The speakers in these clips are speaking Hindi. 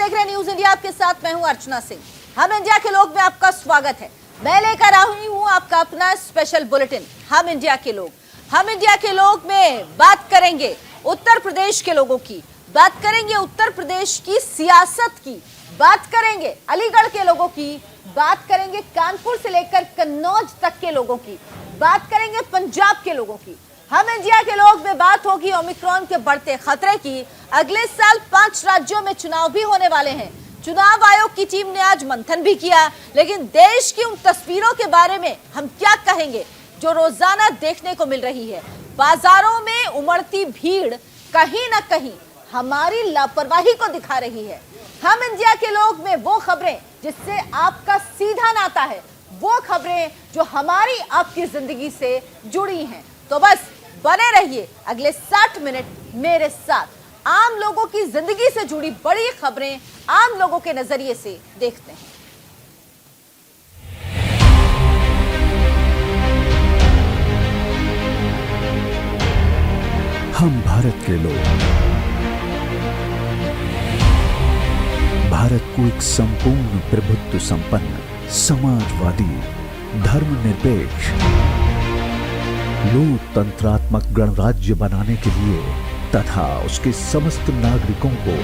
देख रहे हैं न्यूज इंडिया, आपके साथ मैं हूं अर्चना सिंह। हम इंडिया के लोग में आपका स्वागत है। मैं लेकर आई हूं आपका अपना स्पेशल बुलेटिन हम इंडिया के लोग। हम इंडिया के लोग में बात करेंगे उत्तर प्रदेश के लोगों की, बात करेंगे उत्तर प्रदेश की सियासत की, बात करेंगे अलीगढ़ के लोगों की, बात करेंगे कानपुर से लेकर कन्नौज तक के लोगों की, बात करेंगे पंजाब के लोगों की। हम इंडिया के लोग में बात होगी ओमिक्रॉन के बढ़ते खतरे की। अगले साल 5 राज्यों में चुनाव भी होने वाले हैं। चुनाव आयोग की टीम ने आज मंथन भी किया, लेकिन देश की उन तस्वीरों के बारे में हम क्या कहेंगे जो रोजाना देखने को मिल रही है। बाजारों में उमड़ती भीड़ कहीं ना कहीं हमारी लापरवाही को दिखा रही है। हम इंडिया के लोग में वो खबरें जिससे आपका सीधा नाता है, वो खबरें जो हमारी आपकी जिंदगी से जुड़ी हैं। तो बस बने रहिए अगले 60 मिनट मेरे साथ। आम लोगों की जिंदगी से जुड़ी बड़ी खबरें आम लोगों के नजरिए से देखते हैं। हम भारत के लोग भारत को एक संपूर्ण प्रभुत्व संपन्न, समाजवादी, धर्मनिरपेक्ष, लोकतंत्रात्मक गणराज्य बनाने के लिए तथा उसके समस्त नागरिकों को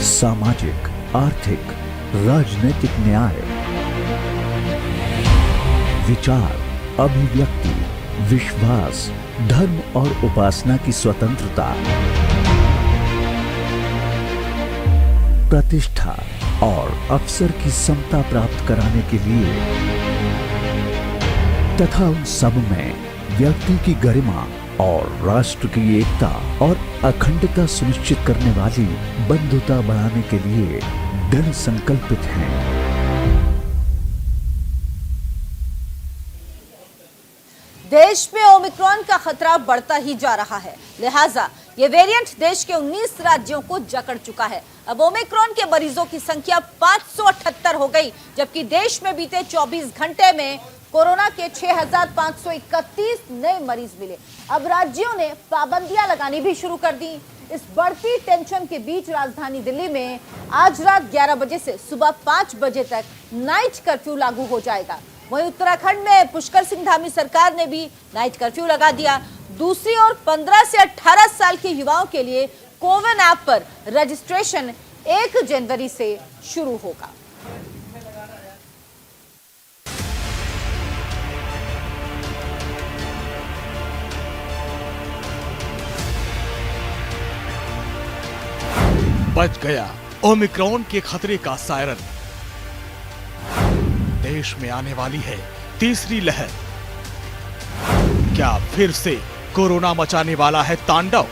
सामाजिक, आर्थिक, राजनीतिक न्याय, विचार, अभिव्यक्ति, विश्वास, धर्म और उपासना की स्वतंत्रता, प्रतिष्ठा और अवसर की समता प्राप्त कराने के लिए तथा उन सब में व्यक्ति की गरिमा और राष्ट्र की एकता और अखंडता सुनिश्चित करने वाली बंधुता बढ़ाने के लिए दृढ़ संकल्पित हैं। देश में ओमिक्रॉन का खतरा बढ़ता ही जा रहा है, लिहाजा ये वेरिएंट देश के 19 राज्यों को जकड़ चुका है। अब ओमिक्रॉन के मरीजों की संख्या 578 हो गई, जबकि देश में बीते 24 घंटे में कोरोना के 6,531 नए मरीज मिले। अब राज्यों ने पाबंदियां लगानी भी शुरू कर दी। इस बढ़ती टेंशन के बीच राजधानी दिल्ली में आज रात 11 बजे से सुबह 5 बजे तक नाइट कर्फ्यू लागू हो जाएगा। वहीं उत्तराखंड में पुष्कर सिंह धामी सरकार ने भी नाइट कर्फ्यू लगा दिया। दूसरी ओर 15 से 18 साल के युवाओं के लिए कोविन ऐप पर रजिस्ट्रेशन 1 जनवरी से शुरू होगा। बच गया ओमिक्रॉन के खतरे का सायरन। देश में आने वाली है तीसरी लहर। क्या फिर से कोरोना मचाने वाला है तांडव?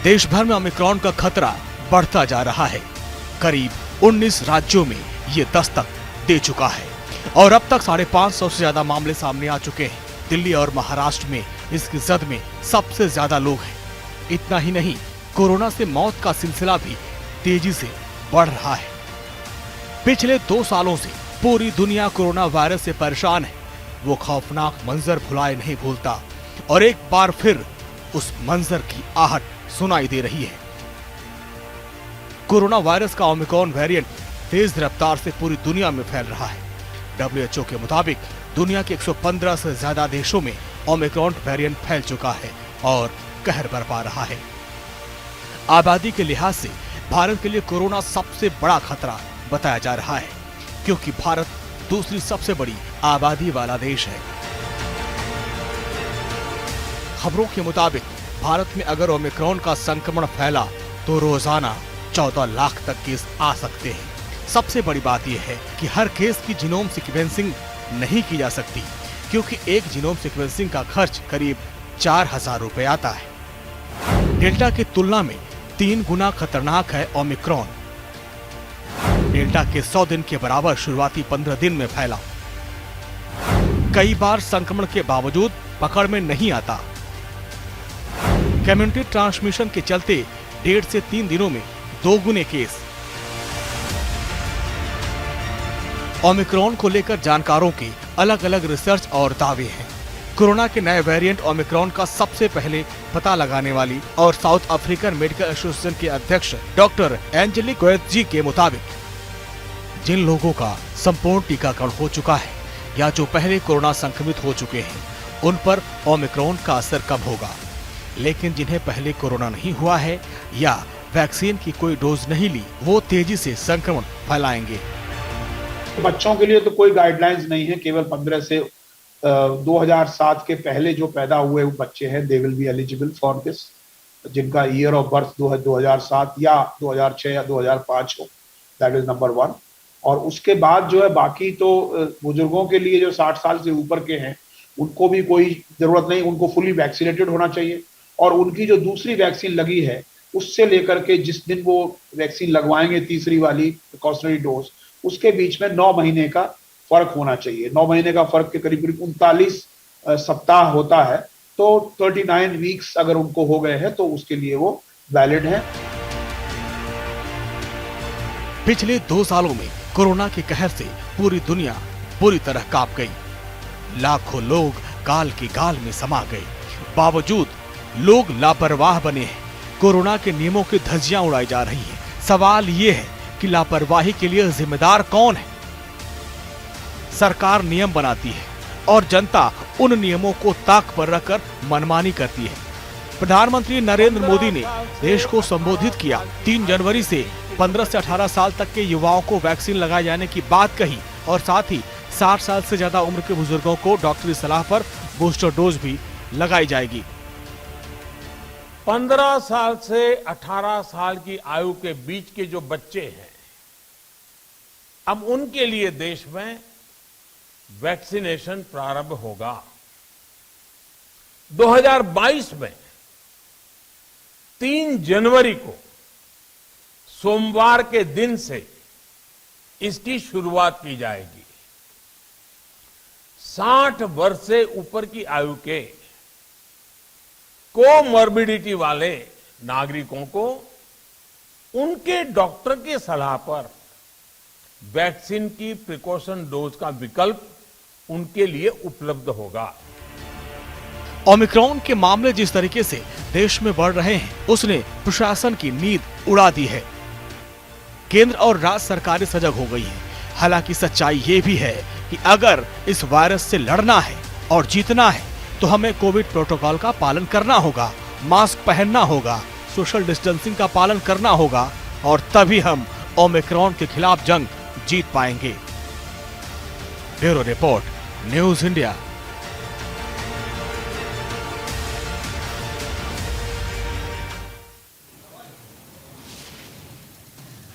देश भर में ओमिक्रॉन का खतरा बढ़ता जा रहा है। करीब 19 राज्यों में ये दस्तक दे चुका है और अब तक 550 से ज्यादा मामले सामने आ चुके हैं। दिल्ली और महाराष्ट्र में इसकी जद में सबसे ज्यादा लोग हैं। इतना ही नहीं, कोरोना से मौत का सिलसिला भी तेजी से बढ़ रहा है। पिछले 2 सालों से पूरी दुनिया कोरोना वायरस से परेशान है। वो खौफनाक मंजर भुलाए नहीं भूलता और एक बार फिर उस मंजर की आहट सुनाई दे रही है। कोरोना वायरस का ओमिक्रॉन वेरिएंट तेज रफ्तार से पूरी दुनिया में फैल रहा है। WHO के मुताबिक दुनिया के 115 से ज्यादा देशों में ओमिक्रॉन वेरिएंट फैल चुका है और कहर बरपा रहा है। आबादी के लिहाज से भारत के लिए कोरोना सबसे बड़ा खतरा बताया जा रहा है, क्योंकि भारत दूसरी सबसे बड़ी आबादी वाला देश है। खबरों के मुताबिक भारत में अगर ओमिक्रॉन का संक्रमण फैला तो रोजाना 14 लाख तक केस आ सकते हैं। सबसे बड़ी बात यह है कि हर केस की जीनोम सीक्वेंसिंग नहीं की जा सकती, क्योंकि एक जीनोम सीक्वेंसिंग का खर्च करीब 4,000 रुपए आता है। डेल्टा की तुलना में 3 गुना खतरनाक है ओमिक्रॉन। डेल्टा के 100 दिन के बराबर शुरुआती 15 दिन में फैला। कई बार संक्रमण के बावजूद पकड़ में नहीं आता। कम्युनिटी ट्रांसमिशन के चलते 1.5 से 3 दिनों में 2 गुने केस। ओमिक्रॉन को लेकर जानकारों के अलग अलग रिसर्च और दावे हैं। कोरोना के नए वेरिएंट ओमिक्रॉन का सबसे पहले पता लगाने वाली और साउथ अफ्रीकन मेडिकल एसोसिएशन के अध्यक्ष डॉक्टर एंजेलिक कोएत्जी के मुताबिक जिन लोगों का संपूर्ण टीकाकरण हो चुका है या जो पहले कोरोना संक्रमित हो चुके हैं, उन पर ओमिक्रॉन का असर कम होगा, लेकिन जिन्हें पहले कोरोना नहीं हुआ है या वैक्सीन की कोई डोज नहीं ली, वो तेजी से संक्रमण फैलाएंगे। बच्चों के लिए तो कोई गाइडलाइंस नहीं है, केवल 15 से 2007 के पहले जो पैदा हुए बच्चे हैं they will be eligible for this, जिनका ईयर ऑफ बर्थ 2007 या 2006 या 2005 हो, दैट इज नंबर 1। और उसके बाद जो है बाकी तो बुजुर्गों के लिए जो 60 साल से ऊपर के हैं उनको भी कोई जरूरत नहीं, उनको फुली वैक्सीनेटेड होना चाहिए। और उनकी जो दूसरी वैक्सीन लगी है उससे लेकर के जिस दिन वो वैक्सीन लगवाएंगे तीसरी वाली प्रिकॉशनरी डोज, उसके बीच में 9 महीने का फर्क होना चाहिए। 9 महीने का फर्क के करीब 39 सप्ताह होता है, तो 39 वीक्स अगर उनको हो गए हैं तो उसके लिए वो वैलिड है। पिछले 2 सालों में कोरोना के कहर से पूरी दुनिया पूरी तरह कांप गई। लाखों लोग काल की गाल में समा गए। बावजूद लोग लापरवाह बने हैं। कोरोना के नियमों की धज्जियां उड़ाई जा रही हैं। सवाल ये है कि लापरवाही के लिए जिम्मेदार कौन है? सरकार नियम बनाती है और जनता उन नियमों को ताक पर रखकर मनमानी करती है। प्रधानमंत्री नरेंद्र मोदी ने देश को संबोधित किया। 3 जनवरी से 15 से 18 साल तक के युवाओं को वैक्सीन लगाए जाने की बात कही और साथ ही 60 साल से ज्यादा उम्र के बुजुर्गों को डॉक्टरी सलाह पर बूस्टर डोज भी लगाई जाएगी। 15 साल से 18 साल की आयु के बीच के जो बच्चे हैं, अब उनके लिए देश में वैक्सीनेशन प्रारंभ होगा। 2022 में 3 जनवरी को सोमवार के दिन से इसकी शुरुआत की जाएगी। 60 वर्ष से ऊपर की आयु के कोमॉर्बिडिटी वाले नागरिकों को उनके डॉक्टर की सलाह पर वैक्सीन की प्रिकॉशन डोज का विकल्प उनके लिए उपलब्ध होगा। ओमिक्रॉन के मामले जिस तरीके से देश में बढ़ रहे हैं, उसने प्रशासन की नींद उड़ा दी है। केंद्र और राज्य सरकारें सजग हो गई हैं। हालांकि सच्चाई ये भी है कि अगर इस वायरस से लड़ना है और जीतना है तो हमें कोविड प्रोटोकॉल का पालन करना होगा, मास्क पहनना होगा, सोशल डिस्टेंसिंग का पालन करना होगा और तभी हम ओमिक्रॉन के खिलाफ जंग जीत पाएंगे। Bureau report, news India.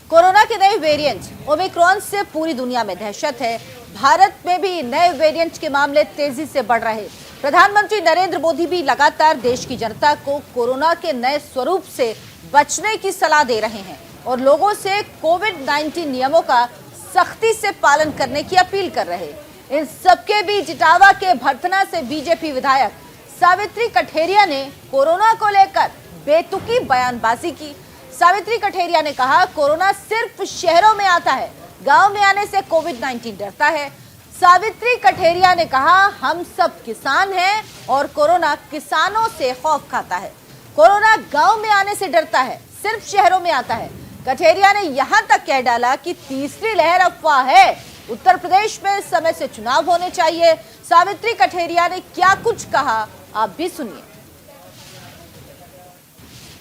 Corona के नए वेरिएंट ओमिक्रॉन से पूरी दुनिया में दहशत है। भारत में भी नए वेरिएंट के मामले तेजी से बढ़ रहे। प्रधानमंत्री नरेंद्र मोदी भी लगातार देश की जनता को कोरोना के नए स्वरूप से बचने की सलाह दे रहे हैं और लोगों से कोविड-19 नियमों का सख्ती से पालन करने की अपील कर रहे। इन सबके बीच इटावा के भरथना से बीजेपी विधायक सावित्री कठेरिया ने कोरोना को लेकर बेतुकी बयानबाजी की। सावित्री कठेरिया ने कहा, कोरोना सिर्फ शहरों में आता है, गांव में आने से कोविड-19 डरता है। सावित्री कठेरिया ने कहा, हम सब किसान हैं और कोरोना किसानों से खौफ खाता है। कोरोना गांव में आने से डरता है, सिर्फ शहरों में आता है। कठेरिया ने यहां तक कह डाला कि तीसरी लहर अफवाह है। उत्तर प्रदेश में इस समय से चुनाव होने चाहिए। सावित्री कठेरिया ने क्या कुछ कहा, आप भी सुनिए।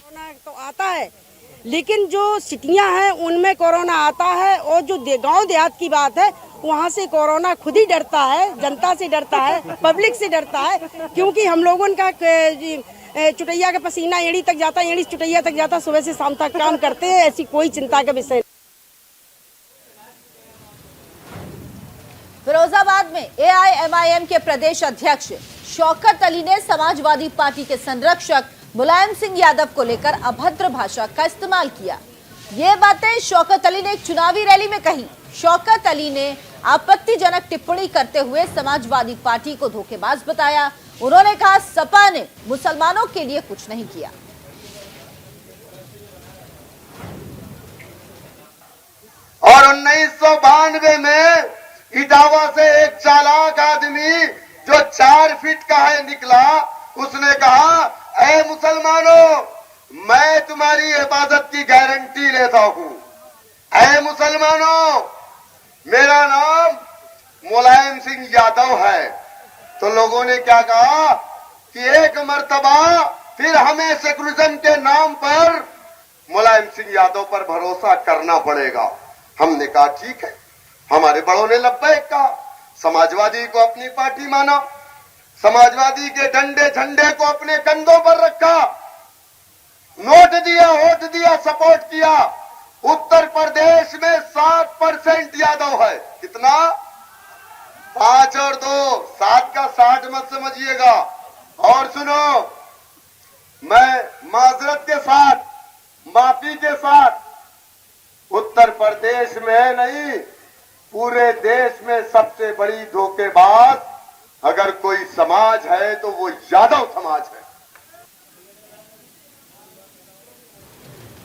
कोरोना तो आता है, लेकिन जो सिटियां हैं उनमें कोरोना आता है और जो गांव देहात की बात है वहां से कोरोना खुद ही डरता है, जनता से डरता है, पब्लिक से डरता है, क्योंकि हम लोगों का चुटैया का पसीना एड़ी तक जाता है, एड़ी चुटैया तक जाता, सुबह से शाम तक काम करते हैं। ऐसी कोई चिंता का विषय। फिरोजाबाद में एआईएमआईएम के प्रदेश अध्यक्ष शौकत अली ने समाजवादी पार्टी के संरक्षक मुलायम सिंह यादव को लेकर अभद्र भाषा का इस्तेमाल किया। ये बातें शौकत अली ने एक चुनावी रैली में कही। शौकत अली ने आपत्तिजनक टिप्पणी करते हुए समाजवादी पार्टी को धोखेबाज बताया। उन्होंने कहा, सपा ने मुसलमानों के लिए कुछ नहीं किया। और 1992 में इटावा से एक चालाक आदमी जो 4 फीट का है निकला, उसने कहा, ऐ मुसलमानों, मैं तुम्हारी हिफाजत की गारंटी लेता हूं। ऐ मुसलमानों, मेरा नाम मुलायम सिंह यादव है। तो लोगों ने क्या कहा कि एक मर्तबा फिर हमें सेकुलरिज्म के नाम पर मुलायम सिंह यादव पर भरोसा करना पड़ेगा। हमने कहा ठीक है। हमारे बड़ों ने लब्बैक कहा, समाजवादी को अपनी पार्टी माना, समाजवादी के डंडे झंडे को अपने कंधों पर रखा, नोट दिया, वोट दिया, सपोर्ट किया। उत्तर प्रदेश में 7% यादव है। कितना? 5 और 2, 7 का 60 मत समझिएगा। और सुनो, मैं माजरत के साथ, माफी के साथ, उत्तर प्रदेश में नहीं, पूरे देश में सबसे बड़ी धोखेबाज अगर कोई समाज है तो वो यादव समाज है।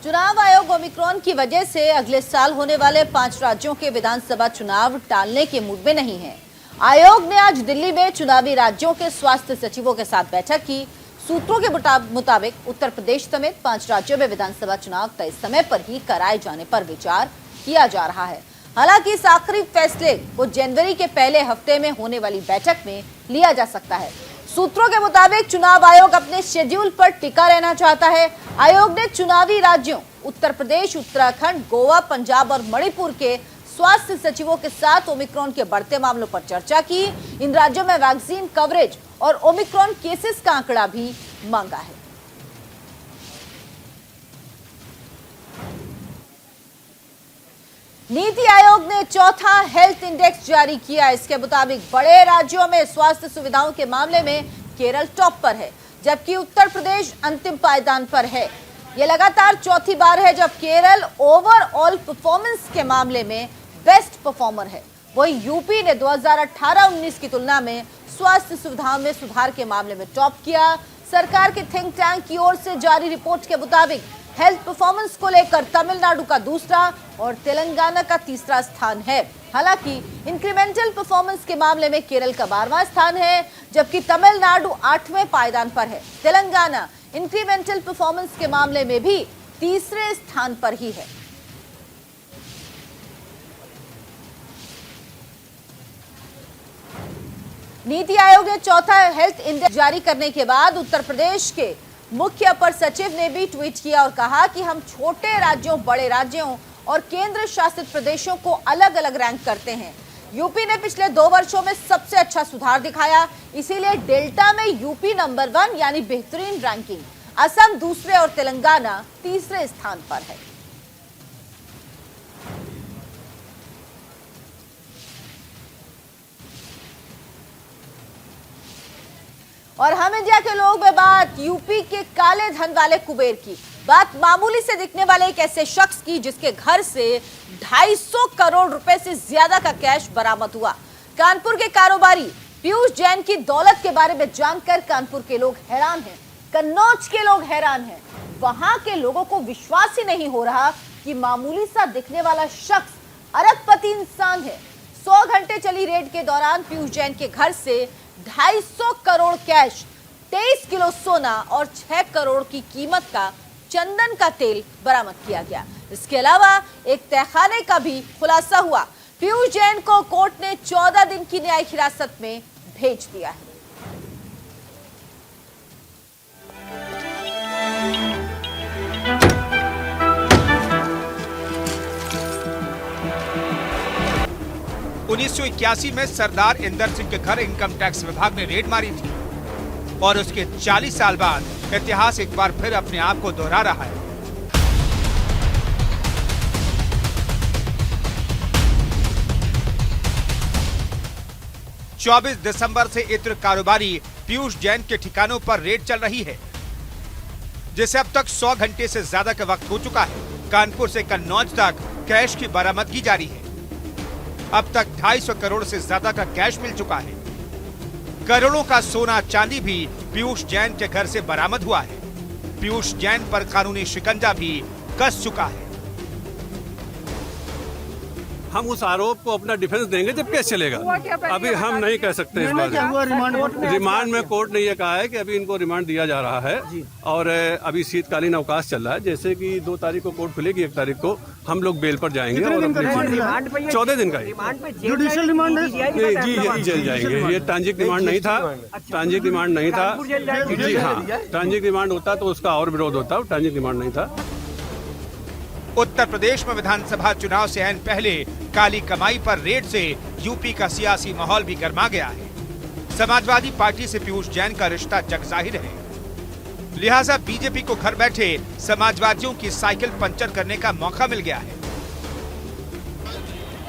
चुनाव आयोग ओमिक्रॉन की वजह से अगले साल होने वाले 5 राज्यों के विधानसभा चुनाव टालने के मूड में नहीं है। आयोग ने आज दिल्ली में चुनावी राज्यों के स्वास्थ्य सचिवों के साथ बैठक की। सूत्रों के मुताबिक उत्तर प्रदेश समेत 5 राज्यों में विधानसभा चुनाव तय समय पर ही कराए जाने पर विचार किया जा रहा है। हालांकि इस आखिरी फैसले को जनवरी के पहले हफ्ते में होने वाली बैठक में लिया जा सकता है। सूत्रों के मुताबिक चुनाव आयोग अपने शेड्यूल पर टिका रहना चाहता है। आयोग ने चुनावी राज्यों उत्तर प्रदेश, उत्तराखंड, गोवा, पंजाब और मणिपुर के स्वास्थ्य सचिवों के साथ ओमिक्रॉन के बढ़ते मामलों पर चर्चा की। इन राज्यों में वैक्सीन कवरेज और ओमिक्रॉन केसेस का आंकड़ा भी मांगा है। नीति आयोग ने चौथा हेल्थ इंडेक्स जारी किया। इसके मुताबिक बड़े राज्यों में स्वास्थ्य सुविधाओं के मामले में केरल टॉप पर है, जबकि उत्तर प्रदेश अंतिम पायदान पर है। यह लगातार चौथी बार है जब केरल ओवरऑल परफॉर्मेंस के मामले में बेस्ट परफॉर्मर है। वहीं यूपी ने 2018-19 की तुलना में स्वास्थ्य सुविधाओं में सुधार के मामले में टॉप किया। सरकार के थिंक टैंक की ओर से जारी रिपोर्ट के मुताबिक हेल्थ परफॉर्मेंस को लेकर तमिलनाडु का दूसरा और तेलंगाना का तीसरा स्थान है। हालांकि इंक्रीमेंटल परफॉर्मेंस के मामले में केरल का 12वां स्थान है, जबकि तमिलनाडु 8वें पायदान पर है। तेलंगाना इंक्रीमेंटल परफॉर्मेंस के मामले में भी तीसरे स्थान पर ही है। नीति आयोग ने चौथा हेल्थ इंडेक्स जारी करने के बाद उत्तर प्रदेश के मुख्य अपर सचिव ने भी ट्वीट किया और कहा कि हम छोटे राज्यों, बड़े राज्यों और केंद्र शासित प्रदेशों को अलग अलग रैंक करते हैं। यूपी ने पिछले 2 वर्षों में सबसे अच्छा सुधार दिखाया, इसीलिए डेल्टा में यूपी नंबर 1 यानी बेहतरीन रैंकिंग, असम दूसरे और तेलंगाना तीसरे स्थान पर है। और हम इंडिया के लोग में बात यूपी के काले धन वाले कुबेर की, बात मामूली से दिखने वाले एक ऐसे शख्स की जिसके घर से 250 करोड़ रुपए से ज्यादा का कैश बरामद हुआ। कानपुर के कारोबारी पीयूष जैन की दौलत के बारे में जानकर कानपुर के लोग हैरान हैं, कन्नौज के लोग हैरान हैं। वहां के लोगों को विश्वास ही नहीं हो रहा कि मामूली सा दिखने वाला शख्स अरबपति इंसान है। 100 घंटे चली रेड के दौरान पीयूष जैन के घर से 250 करोड़ कैश, 23 किलो सोना और 6 करोड़ की कीमत का चंदन का तेल बरामद किया गया। इसके अलावा एक तहखाने का भी खुलासा हुआ। पीयूष जैन को कोर्ट ने 14 दिन की न्यायिक हिरासत में भेज दिया है। उन्नीस 1981 में सरदार इंदर सिंह के घर इनकम टैक्स विभाग ने रेड मारी थी और उसके 40 साल बाद इतिहास एक बार फिर अपने आप को दोहरा रहा है। चौबीस दिसंबर से इत्र कारोबारी पीयूष जैन के ठिकानों पर रेड चल रही है, जिसे अब तक 100 घंटे से ज्यादा का वक्त हो चुका है। कानपुर से कन्नौज तक कैश की बरामदगी जारी है। अब तक 250 करोड़ से ज्यादा का कैश मिल चुका है। करोड़ों का सोना चांदी भी पीयूष जैन के घर से बरामद हुआ है। पीयूष जैन पर कानूनी शिकंजा भी कस चुका है। हम उस आरोप को अपना डिफेंस देंगे जब केस चलेगा। अभी हम नहीं कह सकते इस बारे। रिमांड में कोर्ट ने यह कहा है कि अभी इनको रिमांड दिया जा रहा है और अभी शीतकालीन अवकाश चल रहा है। जैसे कि 2 तारीख को कोर्ट खुलेगी, 1 तारीख को हम लोग बेल पर जाएंगे और 14 दिन का जुडिशियल रिमांड है जी जेल जाएंगे। ये ट्रांजिट रिमांड नहीं था, ट्रांजिट रिमांड नहीं था जी हाँ। ट्रांजिट रिमांड होता तो उसका और विरोध होता, ट्रांजिट रिमांड नहीं था। उत्तर प्रदेश में विधानसभा चुनाव से ऐन पहले काली कमाई पर रेड से यूपी का सियासी माहौल भी गर्मा गया है। समाजवादी पार्टी से पीयूष जैन का रिश्ता जगजाहिर है, लिहाजा बीजेपी को घर बैठे समाजवादियों की साइकिल पंचर करने का मौका मिल गया है।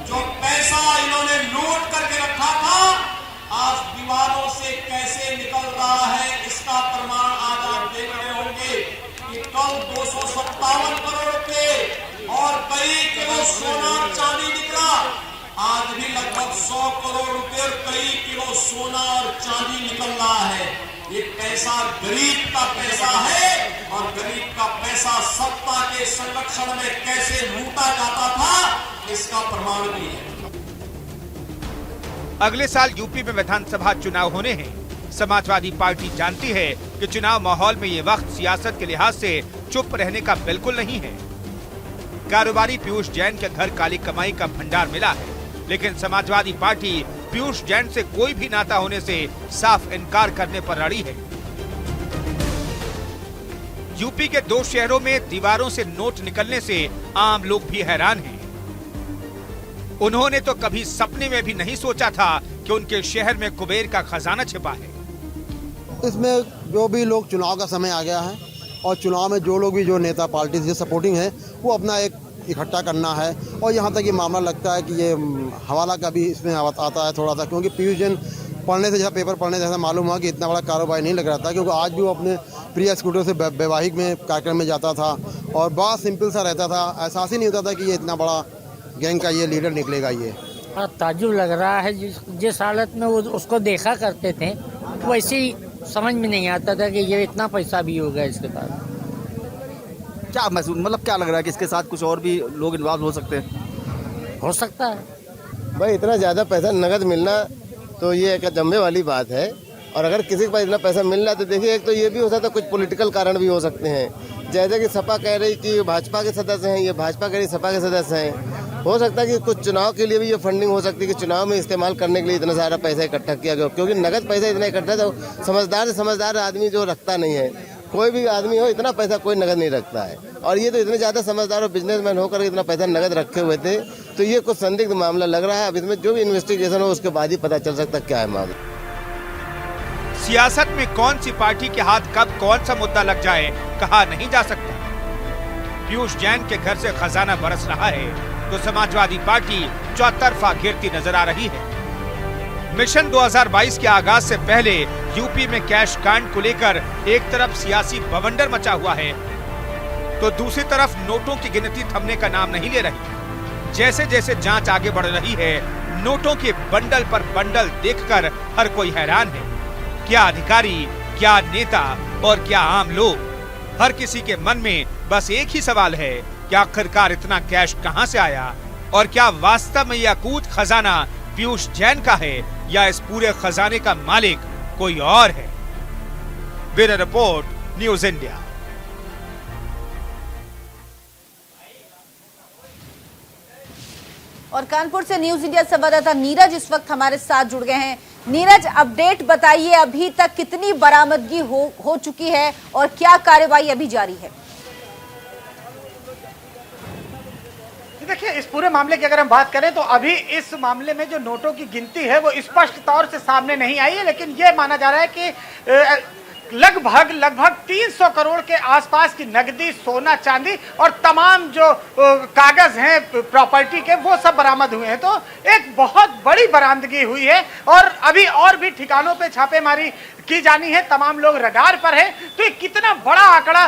जो पैसा इन्होंने लूट करके रखा था, आज दीवारों से कैसे निकल रहा है, इसका प्रमाण आज आप देख रहे होंगे कि कल 257 करोड़ के और कई किलो सोना चांदी निकला। आज भी लगभग 100 करोड़ रुपए और कई किलो सोना और चांदी निकल रहा है। ये पैसा गरीब का पैसा है और गरीब का पैसा सत्ता के संरक्षण में कैसे लूटा जाता था, इसका प्रमाण भी है। अगले साल यूपी में विधानसभा चुनाव होने हैं। समाजवादी पार्टी जानती है कि चुनाव माहौल में ये वक्त सियासत के लिहाज से चुप रहने का बिल्कुल नहीं है। कारोबारी पीयूष जैन के घर काली कमाई का भंडार मिला है, लेकिन समाजवादी पार्टी पीयूष जैन से कोई भी नाता होने से साफ इनकार करने पर अड़ी है। यूपी के 2 शहरों में दीवारों से नोट निकलने से आम लोग भी हैरान हैं। उन्होंने तो कभी सपने में भी नहीं सोचा था कि उनके शहर में कुबेर का खजाना छिपा है। इसमें जो भी लोग, चुनाव का समय आ गया है और चुनाव में जो लोग भी, जो नेता पार्टी से सपोर्टिंग है, वो अपना एक इकट्ठा करना है। और यहाँ तक ये मामला लगता है कि ये हवाला का भी इसमें आता है थोड़ा सा, क्योंकि पीयूष जैन पढ़ने से, जैसा पेपर पढ़ने से ऐसा मालूम हुआ कि इतना बड़ा कारोबार नहीं लग रहा था, क्योंकि आज भी वो अपने प्रिय स्कूटर से वैवाहिक में कार्यक्रम में जाता था और बहुत सिंपल सा रहता था। एहसास ही नहीं होता था कि ये इतना बड़ा गैंग का ये लीडर निकलेगा। ये ताज्जुब लग रहा है, जिस हालत में वो उसको देखा करते थे वैसे ही समझ में नहीं आता था कि ये इतना पैसा भी होगा इसके पास। क्या महसूस, मतलब क्या लग रहा है कि इसके साथ कुछ और भी लोग इन्वॉल्व हो सकते हैं? हो सकता है भाई, इतना ज़्यादा पैसा नगद मिलना तो ये एक अचंभे वाली बात है। और अगर किसी के पास इतना पैसा मिल रहा है तो देखिए, एक तो ये भी हो सकता है, कुछ पॉलिटिकल कारण भी हो सकते हैं। जैसे कि सपा कह रही कि भाजपा के सदस्य हैं, ये भाजपा कह रही सपा के सदस्य हैं। हो सकता है कि कुछ चुनाव के लिए भी ये फंडिंग हो सकती है कि चुनाव में इस्तेमाल करने के लिए इतना सारा पैसा इकट्ठा किया गया, क्योंकि नगद पैसा इतना इकट्ठा तो समझदार से समझदार आदमी जो रखता नहीं है, कोई भी आदमी हो इतना पैसा कोई नगद नहीं रखता है। और ये तो इतने ज़्यादा समझदार और बिजनेसमैन होकर इतना पैसा नगद रखे हुए थे, तो ये कुछ संदिग्ध मामला लग रहा है। अब इसमें जो भी इन्वेस्टिगेशन हो उसके बाद ही पता चल सकता क्या है मामला। सियासत में कौन सी पार्टी के हाथ कब कौन सा मुद्दा लग जाए कहा नहीं जा सकता। पीयूष जैन के घर से खजाना बरस रहा है तो समाजवादी पार्टी चौतरफा घेरती नजर आ रही है। मिशन 2022 के आगाज से पहले यूपी में कैश कांड को लेकर एक तरफ सियासी बवंडर मचा हुआ है तो दूसरी तरफ नोटों की गिनती थमने का नाम नहीं ले रही। जैसे जैसे जांच आगे बढ़ रही है, नोटों के बंडल पर बंडल देखकर हर कोई हैरान है। क्या अधिकारी, क्या नेता और क्या आम लोग, हर किसी के मन में बस एक ही सवाल है कि आखिरकार इतना कैश कहां से आया और क्या वास्तव में यह अकूत खजाना पीयूष जैन का है या इस पूरे खजाने का मालिक कोई और है। Bureau report, news India. और कानपुर से न्यूज इंडिया संवाददाता नीरज इस वक्त हमारे साथ जुड़ गए हैं। नीरज, अपडेट बताइए, अभी तक कितनी बरामदगी हो चुकी है और क्या कार्रवाई अभी जारी है? देखिए, इस पूरे मामले की अगर हम बात करें तो अभी इस मामले में जो नोटों की गिनती है वो स्पष्ट तौर से सामने नहीं आई है, लेकिन ये माना जा रहा है कि लगभग 300 करोड़ के आसपास की नकदी, सोना, चांदी और तमाम जो कागज हैं प्रॉपर्टी के, वो सब बरामद हुए हैं। तो एक बहुत बड़ी बरामदगी हुई है और अभी और भी ठिकानों पे छापेमारी की जानी है, तमाम लोग रडार पर हैं, तो ये कितना बड़ा आंकड़ा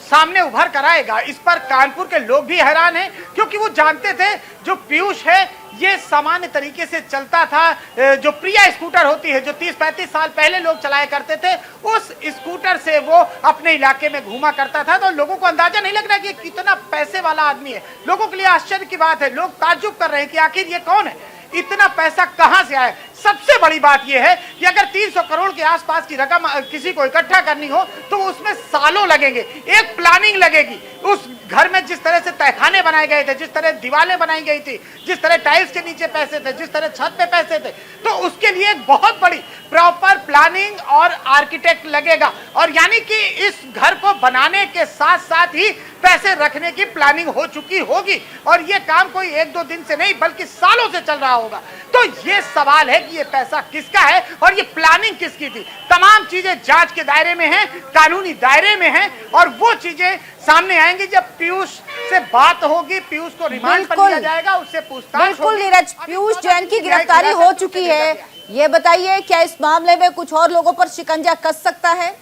सामने उभर कर आएगा, इस पर कानपुर के लोग भी हैरान हैं, क्योंकि वो जानते थे जो पीयूष है ये सामान्य तरीके से चलता था। जो प्रिया स्कूटर होती है जो 30-35 साल पहले लोग चलाया करते थे, उस स्कूटर से वो अपने इलाके में घूमा करता था, तो लोगों को अंदाजा नहीं लग रहा कि कितना पैसे वाला आदमी है। लोगों के लिए आश्चर्य की बात है, लोग ताज्जुब कर रहे हैं कि आखिर ये कौन है, इतना पैसा कहां से आया। सबसे बड़ी बात यह है कि अगर 300 करोड़ के आसपास की रकम किसी को इकट्ठा करनी हो तो उसमें सालों लगेंगे, एक प्लानिंग लगेगी। उस घर में जिस तरह से तहखाने बनाए गए थे, जिस तरह दीवारें बनाई गई थी, जिस तरह टाइल्स के नीचे पैसे थे, जिस तरह छत पे पैसे थे, तो उसके लिए एक बहुत बड़ी प्रॉपर प्लानिंग और आर्किटेक्ट लगेगा। और यानी कि इस घर को बनाने के साथ साथ ही पैसे रखने की प्लानिंग हो चुकी होगी, और ये काम कोई 1-2 दिन से नहीं बल्कि सालों से चल रहा होगा। तो ये सवाल है कि ये पैसा किसका है और ये प्लानिंग किसकी थी। तमाम चीजें जांच के दायरे में हैं, कानूनी दायरे में हैं, और वो चीजें सामने आएंगी जब पीयूष से बात होगी, पीयूष को रिमांड पर लिया जाएगा, उससे पूछताछ होगी। बिल्कुल नीरज, पीयूष जैन की गिरफ्तारी हो चुकी है, ये बताइए क्या इस मामले में कुछ और लोगों पर शिकंजा कस सकता है?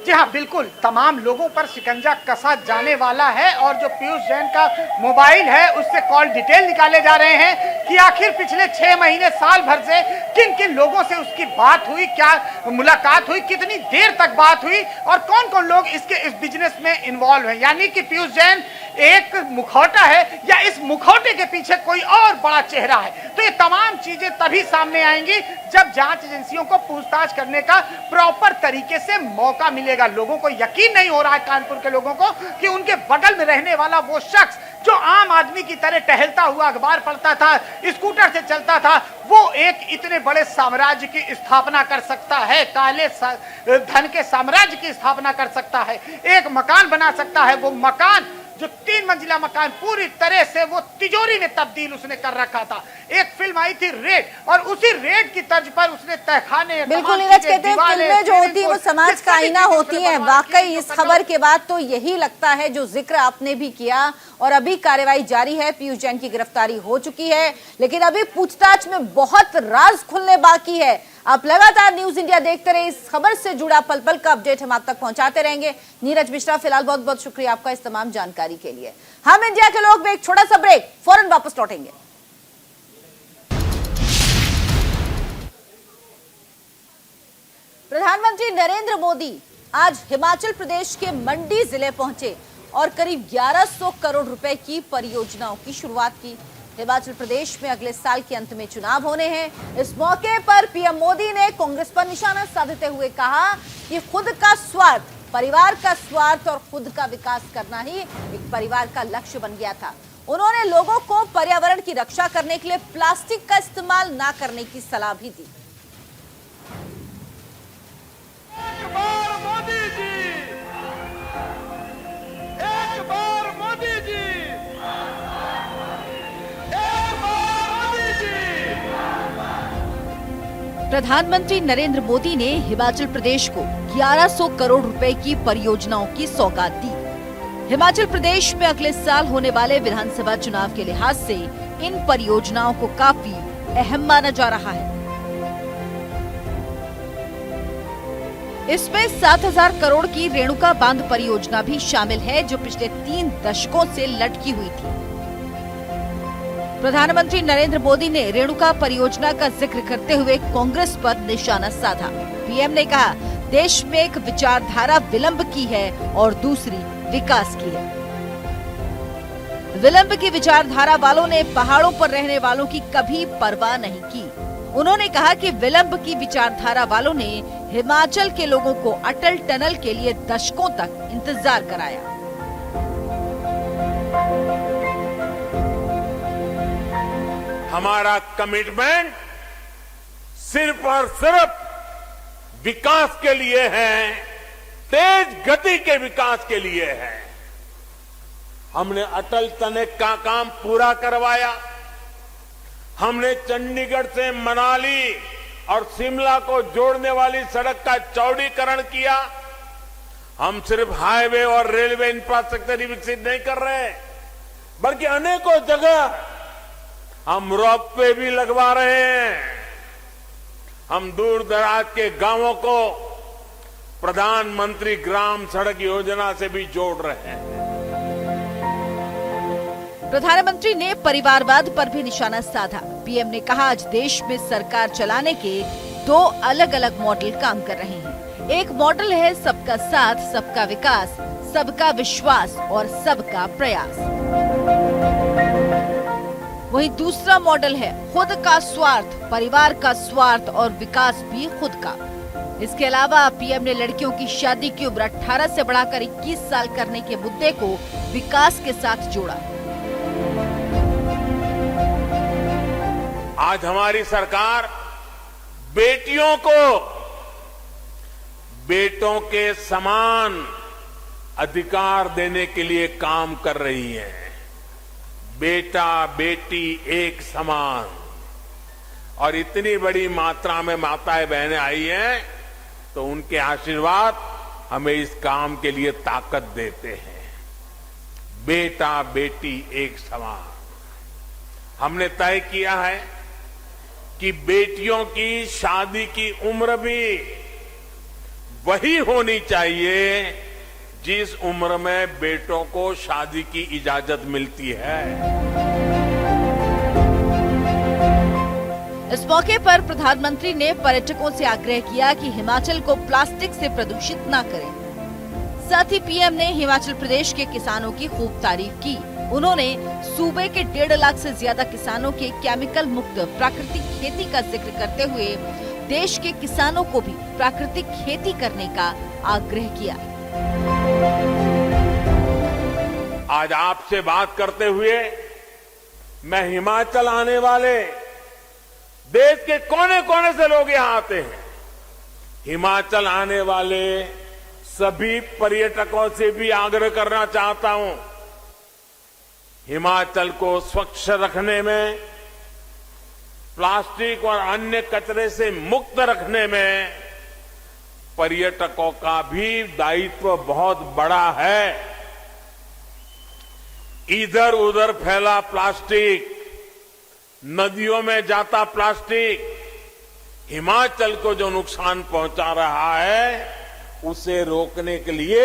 जी हाँ, बिल्कुल तमाम लोगों पर शिकंजा कसा जाने वाला है, और जो पीयूष जैन का मोबाइल है उससे कॉल डिटेल निकाले जा रहे हैं कि आखिर पिछले 6 महीने साल भर से किन किन लोगों से उसकी बात हुई, क्या मुलाकात हुई, कितनी देर तक बात हुई, और कौन कौन लोग इस बिजनेस में इन्वॉल्व हैं। यानी कि पीयूष जैन एक मुखौटा है या इस मुखौटे के पीछे कोई और बड़ा चेहरा है। तो ये तमाम चीजें तभी सामने आएंगी जब जांच एजेंसियों को पूछताछ करने का प्रॉपर तरीके से मौका मिलेगा। लोगों को यकीन नहीं हो रहा है, कानपुर के लोगों को, कि उनके बगल में रहने वाला वो शख्स जो आम आदमी की तरह टहलता हुआ अखबार पढ़ता था, स्कूटर से चलता था, वो एक इतने बड़े साम्राज्य की स्थापना कर सकता है, काले धन के साम्राज्य की स्थापना कर सकता है, एक मकान बना सकता है। वो मकान जो 3 मंजिला मकान पूरी तरह से वो तिजोरी में तब्दील उसने कर रखा था। एक फिल्म आई थी रेड, और उसी रेड की तर्ज पर उसने तहखाने, बिल्कुल नीरज, कहते हैं फिल्में जो होती है वो समाज का आईना होती हैं। वाकई इस खबर के बाद तो यही लगता है जो जिक्र आपने भी किया, और अभी कार्रवाई जारी है, पीयूष जैन की गिरफ्तारी हो चुकी है, लेकिन अभी पूछताछ में बहुत राज खुलने बाकी है। आप लगातार न्यूज इंडिया देखते रहे, इस खबर से जुड़ा पल पल का अपडेट हम आप तक पहुंचाते रहेंगे। नीरज मिश्रा, फिलहाल बहुत बहुत शुक्रिया आपका इस तमाम जानकारी के लिए। हम इंडिया के लोग में एक छोटा सा ब्रेक, फौरन वापस लौटेंगे। प्रधानमंत्री नरेंद्र मोदी आज हिमाचल प्रदेश के मंडी जिले पहुंचे और करीब 1100 करोड़ रुपए की परियोजनाओं की शुरुआत की। हिमाचल प्रदेश में अगले साल के अंत में चुनाव होने हैं। इस मौके पर पीएम मोदी ने कांग्रेस पर निशाना साधते हुए कहा कि खुद का स्वार्थ, परिवार का स्वार्थ और खुद का विकास करना ही एक परिवार का लक्ष्य बन गया था। उन्होंने लोगों को पर्यावरण की रक्षा करने के लिए प्लास्टिक का इस्तेमाल ना करने की सलाह भी दी। एक बार मोदी जी, एक बार मोदी जी, एक बार मोदी जी। प्रधानमंत्री नरेंद्र मोदी ने हिमाचल प्रदेश को 1100 करोड़ रुपए की परियोजनाओं की सौगात दी। हिमाचल प्रदेश में अगले साल होने वाले विधानसभा चुनाव के लिहाज से इन परियोजनाओं को काफी अहम माना जा रहा है। इसमें 7000 करोड़ की रेणुका बांध परियोजना भी शामिल है, जो पिछले 3 दशकों से लटकी हुई थी। प्रधानमंत्री नरेंद्र मोदी ने रेणुका परियोजना का जिक्र करते हुए कांग्रेस पर निशाना साधा। पीएम ने कहा, देश में एक विचारधारा विलंब की है और दूसरी विकास की है। विलंब की विचारधारा वालों ने पहाड़ों पर रहने वालों की कभी परवाह नहीं की। उन्होंने कहा कि विलंब की विचारधारा वालों ने हिमाचल के लोगों को अटल टनल के लिए दशकों तक इंतजार कराया। हमारा कमिटमेंट सिर्फ और सिर्फ विकास के लिए है, तेज गति के विकास के लिए है। हमने अटल टनल का काम पूरा करवाया। हमने चंडीगढ़ से मनाली और शिमला को जोड़ने वाली सड़क का चौड़ीकरण किया। हम सिर्फ हाईवे और रेलवे इंफ्रास्ट्रक्चर ही विकसित नहीं कर रहे, बल्कि अनेकों जगह हम रोपवे भी लगवा रहे हैं। हम दूर दराज के गांवों को प्रधानमंत्री ग्राम सड़क योजना से भी जोड़ रहे हैं। प्रधानमंत्री ने परिवारवाद पर भी निशाना साधा। पीएम ने कहा, आज देश में सरकार चलाने के 2 अलग अलग मॉडल काम कर रहे हैं। एक मॉडल है सबका साथ, सबका विकास, सबका विश्वास और सबका प्रयास। वहीं दूसरा मॉडल है खुद का स्वार्थ, परिवार का स्वार्थ और विकास भी खुद का। इसके अलावा पीएम ने लड़कियों की शादी की उम्र 18 से बढ़ाकर 21 साल करने के मुद्दे को विकास के साथ जोड़ा। आज हमारी सरकार बेटियों को बेटों के समान अधिकार देने के लिए काम कर रही है। बेटा बेटी एक समान, और इतनी बड़ी मात्रा में माताएं बहनें आई हैं तो उनके आशीर्वाद हमें इस काम के लिए ताकत देते हैं। बेटा बेटी एक समान। हमने तय किया है कि बेटियों की शादी की उम्र भी वही होनी चाहिए जिस उम्र में बेटों को शादी की इजाजत मिलती है। इस मौके पर प्रधानमंत्री ने पर्यटकों से आग्रह किया कि हिमाचल को प्लास्टिक से प्रदूषित न करें। साथ ही पीएम ने हिमाचल प्रदेश के किसानों की खूब तारीफ की। उन्होंने सूबे के 1.5 लाख से ज्यादा किसानों के केमिकल मुक्त प्राकृतिक खेती का जिक्र करते हुए देश के किसानों को भी प्राकृतिक खेती करने का आग्रह किया। आज आपसे बात करते हुए मैं हिमाचल आने वाले देश के कोने कोने से लोग यहां आते हैं। हिमाचल आने वाले सभी पर्यटकों से भी आग्रह करना चाहता हूं, हिमाचल को स्वच्छ रखने में, प्लास्टिक और अन्य कचरे से मुक्त रखने में पर्यटकों का भी दायित्व बहुत बड़ा है। इधर उधर फैला प्लास्टिक, नदियों में जाता प्लास्टिक हिमाचल को जो नुकसान पहुंचा रहा है उसे रोकने के लिए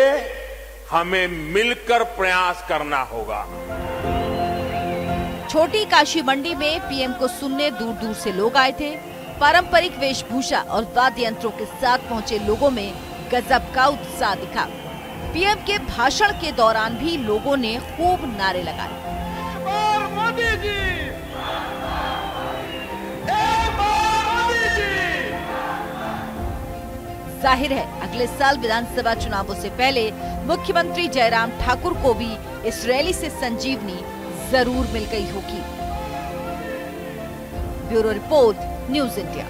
हमें मिलकर प्रयास करना होगा। छोटी काशी मंडी में पीएम को सुनने दूर दूर से लोग आए थे। पारंपरिक वेशभूषा और वाद्य यंत्रों के साथ पहुंचे लोगों में गजब का उत्साह दिखा। पीएम के भाषण के दौरान भी लोगों ने खूब नारे लगाए। और मोदी जी, जाहिर है अगले साल विधानसभा चुनावों से पहले मुख्यमंत्री जयराम ठाकुर को भी इस रैली से संजीवनी जरूर मिल गई होगी। Bureau report, news India.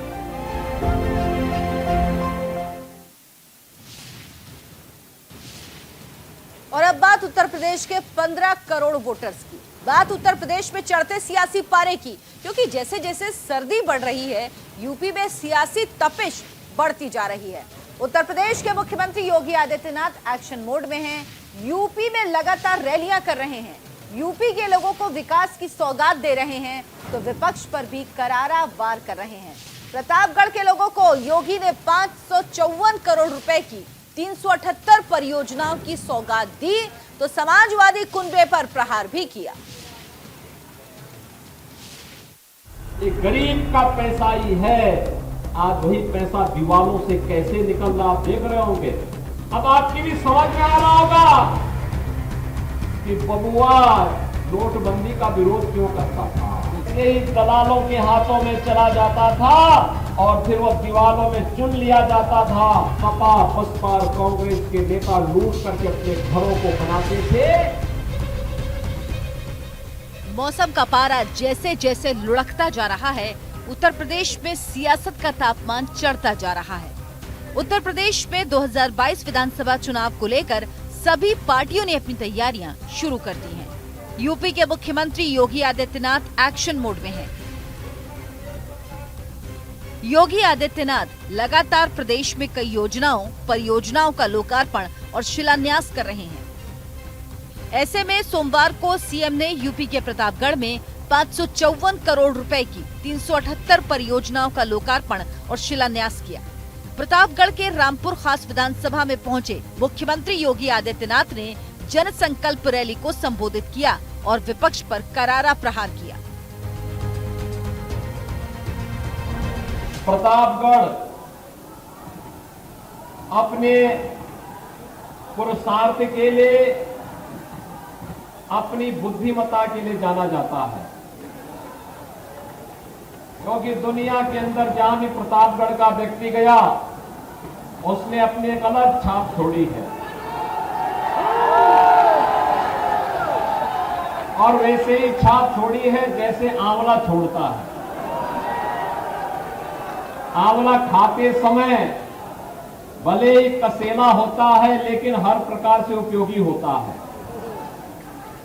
और अब बात उत्तर प्रदेश के 15 करोड़ वोटर्स की। बात उत्तर प्रदेश में चढ़ते सियासी पारे की, क्योंकि जैसे जैसे सर्दी बढ़ रही है यूपी में सियासी तपिश बढ़ती जा रही है। उत्तर प्रदेश के मुख्यमंत्री योगी आदित्यनाथ एक्शन मोड में हैं। यूपी में लगातार रैलियां कर रहे हैं, यूपी के लोगों को विकास की सौगात दे रहे हैं, तो विपक्ष पर भी करारा वार कर रहे हैं। प्रतापगढ़ के लोगों को योगी ने 554 करोड़ रुपए की 378 परियोजनाओं की सौगात दी, तो समाजवादी कुनबे पर प्रहार भी किया। एक गरीब का पैसा ही है, आज वही पैसा दीवालों से कैसे निकल रहा आप देख रहे होंगे। अब आपकी भी समझ में आ रहा होगा कि बबुआ नोटबंदी का विरोध क्यों करता था। यही दलालों के हाथों में चला जाता था और फिर वो दीवालों में चुन लिया जाता था। सपा बसपा और कांग्रेस के नेता लूट करके अपने घरों को बनाते थे। मौसम का पारा जैसे जैसे लुढ़कता जा रहा है, उत्तर प्रदेश में सियासत का तापमान चढ़ता जा रहा है। उत्तर प्रदेश में 2022 विधानसभा चुनाव को लेकर सभी पार्टियों ने अपनी तैयारियां शुरू कर दी हैं। यूपी के मुख्यमंत्री योगी आदित्यनाथ एक्शन मोड में हैं। योगी आदित्यनाथ लगातार प्रदेश में कई परियोजनाओं का लोकार्पण और शिलान्यास कर रहे हैं। ऐसे में सोमवार को सीएम ने यूपी के प्रतापगढ़ में 554 करोड़ रुपए की 378 परियोजनाओं का लोकार्पण और शिलान्यास किया। प्रतापगढ़ के रामपुर खास विधानसभा में पहुंचे मुख्यमंत्री योगी आदित्यनाथ ने जन संकल्प रैली को संबोधित किया और विपक्ष पर करारा प्रहार किया। प्रतापगढ़ अपने पुरुषार्थ के लिए, अपनी बुद्धिमत्ता के लिए जाना जाता है, क्योंकि दुनिया के अंदर जहां भी प्रतापगढ़ का व्यक्ति गया उसने अपनी एक अलग छाप छोड़ी है। और वैसे ही छाप छोड़ी है जैसे आंवला छोड़ता है। आंवला खाते समय भले ही कसेला होता है लेकिन हर प्रकार से उपयोगी होता है,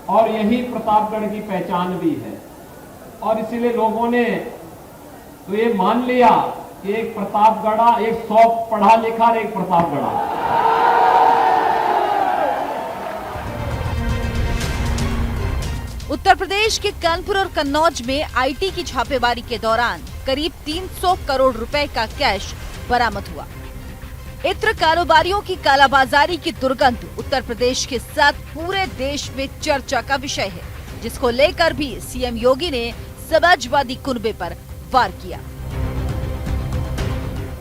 और यही प्रतापगढ़ की पहचान भी है। और इसीलिए लोगों ने तो ये मान लिया कि एक प्रतापगढ़ा, एक 100 पढ़ा लिखा और एक प्रतापगढ़ा। उत्तर प्रदेश के कानपुर और कन्नौज में आईटी की छापेमारी के दौरान करीब 300 करोड़ रुपए का कैश बरामद हुआ। इत्र कारोबारियों की कालाबाजारी की दुर्गंध उत्तर प्रदेश के साथ पूरे देश में चर्चा का विषय है, जिसको लेकर भी सीएम योगी ने समाजवादी कुनबे पर वार किया।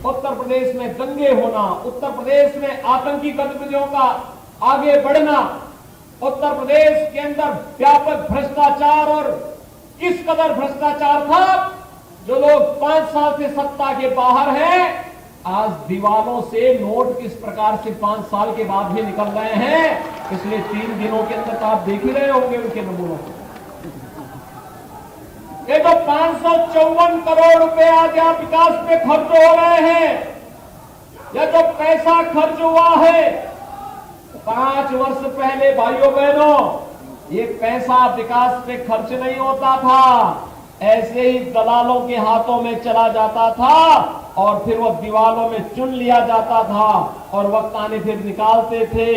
उत्तर प्रदेश में दंगे होना, उत्तर प्रदेश में आतंकी गतिविधियों का आगे बढ़ना, उत्तर प्रदेश के अंदर व्यापक भ्रष्टाचार, और किस कदर भ्रष्टाचार था, जो लोग 5 साल से सत्ता के बाहर हैं, आज दीवारों से नोट किस प्रकार से 5 साल के बाद भी निकल रहे हैं। पिछले 3 दिनों के अंदर तो आप देख ही रहे होंगे उनके नमूनों को। ये तो 554 करोड़ रुपए आज यहाँ विकास पे खर्च हो रहे हैं। यह जो पैसा खर्च हुआ है 5 वर्ष पहले, भाइयों बहनों, ये पैसा विकास पे खर्च नहीं होता था, ऐसे ही दलालों के हाथों में चला जाता था और फिर वो दीवारों में चुन लिया जाता था और वक्त आने फिर निकालते थे।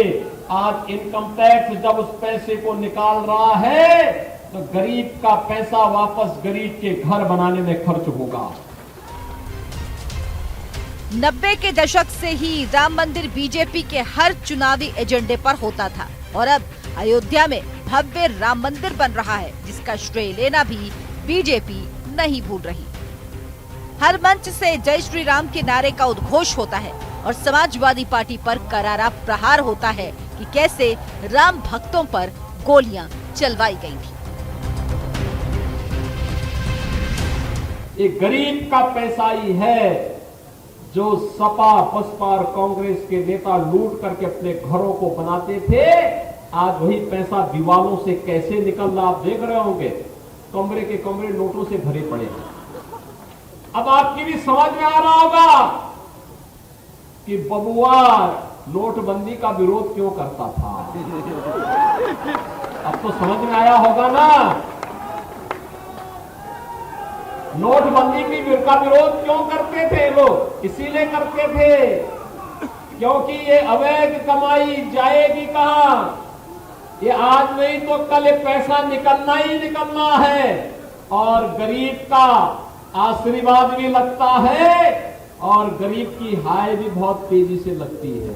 आज इनकम टैक्स जब उस पैसे को निकाल रहा है तो गरीब का पैसा वापस गरीब के घर बनाने में खर्च होगा। 90 के दशक से ही राम मंदिर बीजेपी के हर चुनावी एजेंडे पर होता था, और अब अयोध्या में भव्य राम मंदिर बन रहा है, जिसका श्रेय लेना भी बीजेपी नहीं भूल रही। हर मंच से जय श्री राम के नारे का उद्घोष होता है और समाजवादी पार्टी पर करारा प्रहार होता है कि कैसे राम भक्तों पर गोलियां चलवाई गई थी। ये गरीब का पैसा ही है जो सपा, बसपा और कांग्रेस के नेता लूट करके अपने घरों को बनाते थे। आज वही पैसा दीवालों से कैसे निकल रहा आप देख रहे होंगे। कमरे के कमरे नोटों से भरे पड़े हैं। अब आपकी भी समझ में आ रहा होगा कि बबुआ नोटबंदी का विरोध क्यों करता था। अब तो समझ में आया होगा ना, नोटबंदी का विरोध क्यों करते थे लोग। इसीलिए करते थे क्योंकि ये अवैध कमाई जाएगी कहां। ये आज नहीं तो कल ये पैसा निकलना ही निकलना है, और गरीब का आशीर्वाद भी लगता है और गरीब की हाय भी बहुत तेजी से लगती है।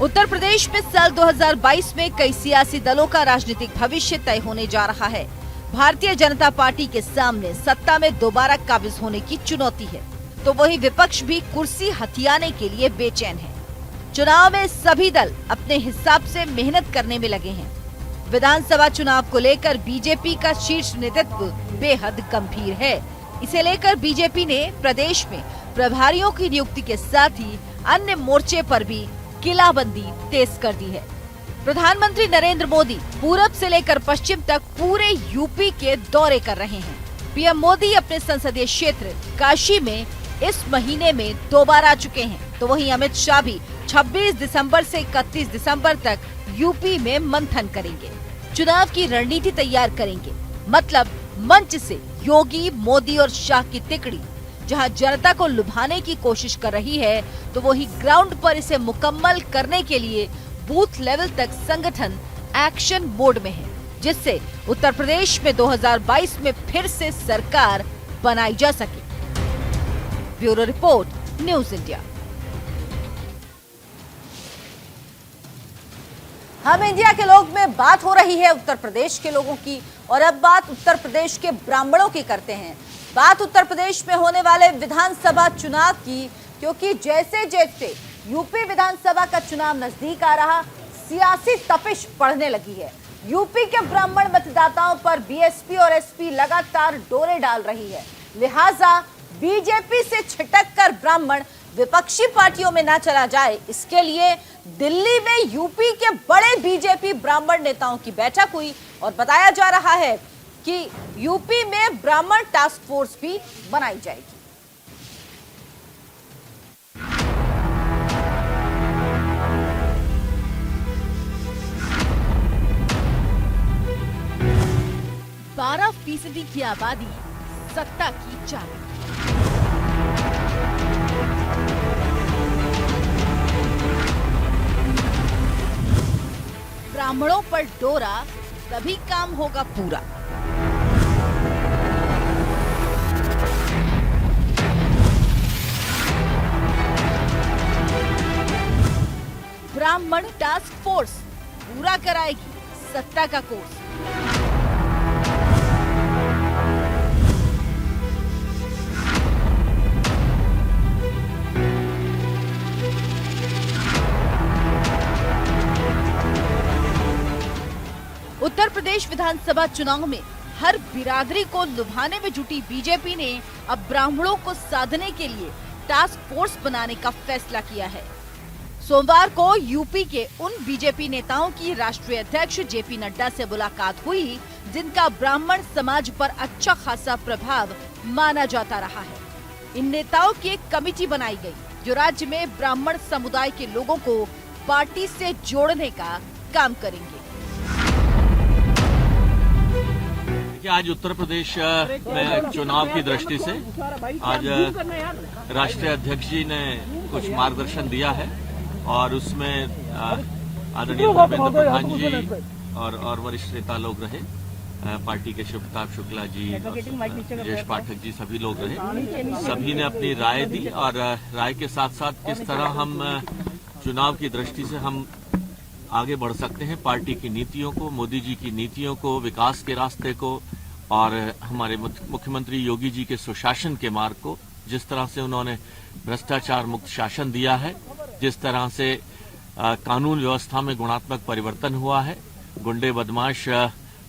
उत्तर प्रदेश में साल 2022 में कई सियासी दलों का राजनीतिक भविष्य तय होने जा रहा है। भारतीय जनता पार्टी के सामने सत्ता में दोबारा काबिज होने की चुनौती है, तो वही विपक्ष भी कुर्सी हथियाने के लिए बेचैन है। चुनाव में सभी दल अपने हिसाब से मेहनत करने में लगे हैं। विधानसभा चुनाव को लेकर बीजेपी का शीर्ष नेतृत्व बेहद गंभीर है। इसे लेकर बीजेपी ने प्रदेश में प्रभारियों की नियुक्ति के साथ ही अन्य मोर्चे पर भी किलाबंदी तेज कर दी है। प्रधानमंत्री नरेंद्र मोदी पूरब से लेकर पश्चिम तक पूरे यूपी के दौरे कर रहे हैं। पीएम मोदी अपने संसदीय क्षेत्र काशी में इस महीने में 2 बार आ चुके हैं, तो वहीं अमित शाह भी 26 दिसंबर से 31 दिसंबर तक यूपी में मंथन करेंगे, चुनाव की रणनीति तैयार करेंगे। मतलब मंच से योगी, मोदी और शाह की तिकड़ी जहां जनता को लुभाने की कोशिश कर रही है, तो वही ग्राउंड पर इसे मुकम्मल करने के लिए बूथ लेवल तक संगठन एक्शन मोड में है, जिससे उत्तर प्रदेश में 2022 में फिर से सरकार बनाई जा सके। Bureau report, news India. हम इंडिया के लोग में बात हो रही है उत्तर प्रदेश के लोगों की, और अब बात उत्तर प्रदेश के ब्राह्मणों की करते हैं। बात उत्तर प्रदेश में होने वाले विधानसभा चुनाव की, क्योंकि जैसे जैसे यूपी विधानसभा का चुनाव नजदीक आ रहा, सियासी तपिश बढ़ने लगी है। यूपी के ब्राह्मण मतदाताओं पर बीएसपी और एसपी लगातार डोरे डाल रही है। लिहाजा बीजेपी से छिटक कर ब्राह्मण विपक्षी पार्टियों में ना चला जाए, इसके लिए दिल्ली में यूपी के बड़े बीजेपी ब्राह्मण नेताओं की बैठक हुई और बताया जा रहा है कि यूपी में ब्राह्मण टास्क फोर्स भी बनाई जाएगी। %12 की आबादी सत्ता की चाल। ब्राह्मणों पर डोरा, तभी काम होगा पूरा। ब्राह्मण टास्क फोर्स पूरा कराएगी सत्ता का कोर्स। उत्तर प्रदेश विधानसभा चुनाव में हर बिरादरी को लुभाने में जुटी बीजेपी ने अब ब्राह्मणों को साधने के लिए टास्क फोर्स बनाने का फैसला किया है। सोमवार को यूपी के उन बीजेपी नेताओं की राष्ट्रीय अध्यक्ष जेपी नड्डा से मुलाकात हुई, जिनका ब्राह्मण समाज पर अच्छा खासा प्रभाव माना जाता रहा है। इन नेताओं की एक कमेटी बनाई गई, जो राज्य में ब्राह्मण समुदाय के लोगों को पार्टी से जोड़ने का काम करेंगे। आज उत्तर प्रदेश में चुनाव की दृष्टि से आज राष्ट्रीय अध्यक्ष जी ने कुछ मार्गदर्शन दिया है, और उसमें आदरणीय धर्मेंद्र प्रधान जी और वरिष्ठ नेता लोग रहे, पार्टी के शिव प्रताप शुक्ला जी, ब्रजेश पाठक जी, सभी लोग रहे। सभी ने अपनी राय दी, और राय के साथ साथ किस तरह हम चुनाव की दृष्टि से हम आगे बढ़ सकते हैं, पार्टी की नीतियों को, मोदी जी की नीतियों को, विकास के रास्ते को, और हमारे मुख्यमंत्री योगी जी के सुशासन के मार्ग को। जिस तरह से उन्होंने भ्रष्टाचार मुक्त शासन दिया है, जिस तरह से कानून व्यवस्था में गुणात्मक परिवर्तन हुआ है, गुंडे बदमाश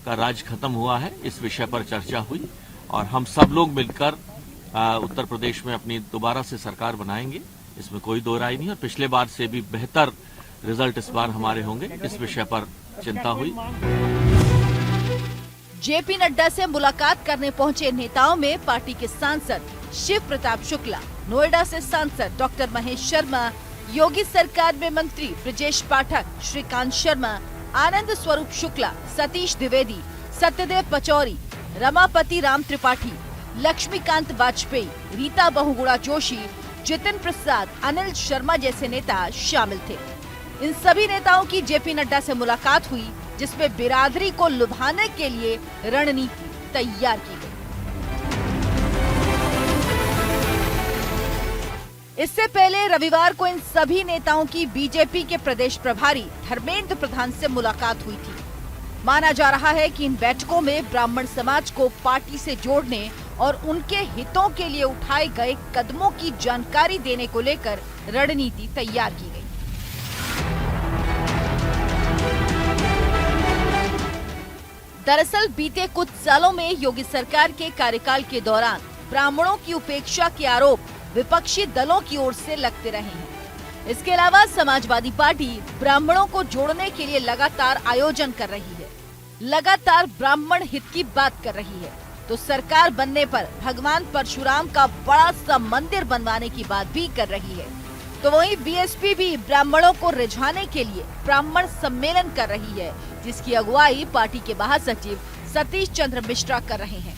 का राज खत्म हुआ है, इस विषय पर चर्चा हुई। और हम सब लोग मिलकर उत्तर प्रदेश में अपनी दोबारा से सरकार बनाएंगे, इसमें कोई दो राय नहीं। और पिछले बार से भी बेहतर रिजल्ट इस बार हमारे होंगे, इस विषय पर चिंता हुई। जेपी नड्डा से मुलाकात करने पहुंचे नेताओं में पार्टी के सांसद शिव प्रताप शुक्ला, नोएडा से सांसद डॉक्टर महेश शर्मा, योगी सरकार में मंत्री ब्रजेश पाठक, श्रीकांत शर्मा, आनंद स्वरूप शुक्ला, सतीश द्विवेदी, सत्यदेव पचौरी, रमापति राम त्रिपाठी, लक्ष्मीकांत वाजपेयी, रीता बहुगुणा जोशी, जितिन प्रसाद, अनिल शर्मा जैसे नेता शामिल थे। इन सभी नेताओं की जेपी नड्डा से मुलाकात हुई, जिसमें बिरादरी को लुभाने के लिए रणनीति तैयार की गई। इससे पहले रविवार को इन सभी नेताओं की बीजेपी के प्रदेश प्रभारी धर्मेंद्र प्रधान से मुलाकात हुई थी। माना जा रहा है कि इन बैठकों में ब्राह्मण समाज को पार्टी से जोड़ने और उनके हितों के लिए उठाए गए कदमों की जानकारी देने को लेकर रणनीति तैयार की गई। दरअसल बीते कुछ सालों में योगी सरकार के कार्यकाल के दौरान ब्राह्मणों की उपेक्षा के आरोप विपक्षी दलों की ओर से लगते रहे हैं। इसके अलावा समाजवादी पार्टी ब्राह्मणों को जोड़ने के लिए लगातार आयोजन कर रही है, लगातार ब्राह्मण हित की बात कर रही है, तो सरकार बनने पर भगवान परशुराम का बड़ा सा मंदिर बनवाने की बात भी कर रही है। तो वहीं बीएसपी भी ब्राह्मणों को रिझाने के लिए ब्राह्मण सम्मेलन कर रही है, जिसकी अगुवाई पार्टी के महासचिव सतीश चंद्र मिश्रा कर रहे हैं।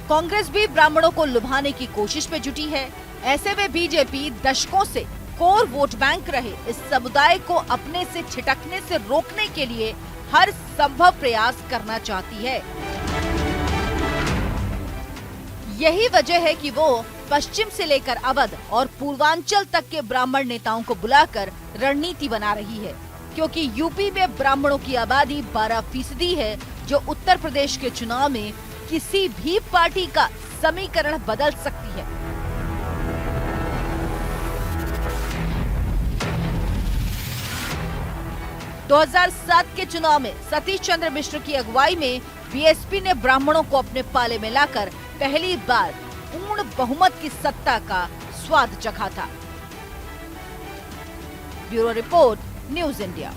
कांग्रेस भी ब्राह्मणों को लुभाने की कोशिश में जुटी है। ऐसे में बीजेपी दशकों से कोर वोट बैंक रहे इस समुदाय को अपने से छिटकने से रोकने के लिए हर संभव प्रयास करना चाहती है। यही वजह है कि वो पश्चिम से लेकर अवध और पूर्वांचल तक के ब्राह्मण नेताओं को बुलाकर रणनीति बना रही है, क्योंकि यूपी में ब्राह्मणों की आबादी 12% है, जो उत्तर प्रदेश के चुनाव में किसी भी पार्टी का समीकरण बदल सकती है। – 2007 के चुनाव में सतीश चंद्र मिश्र की अगुवाई में बीएसपी ने ब्राह्मणों को अपने पाले में लाकर पहली बार पूर्ण बहुमत की सत्ता का स्वाद चखा था। Bureau report, news India.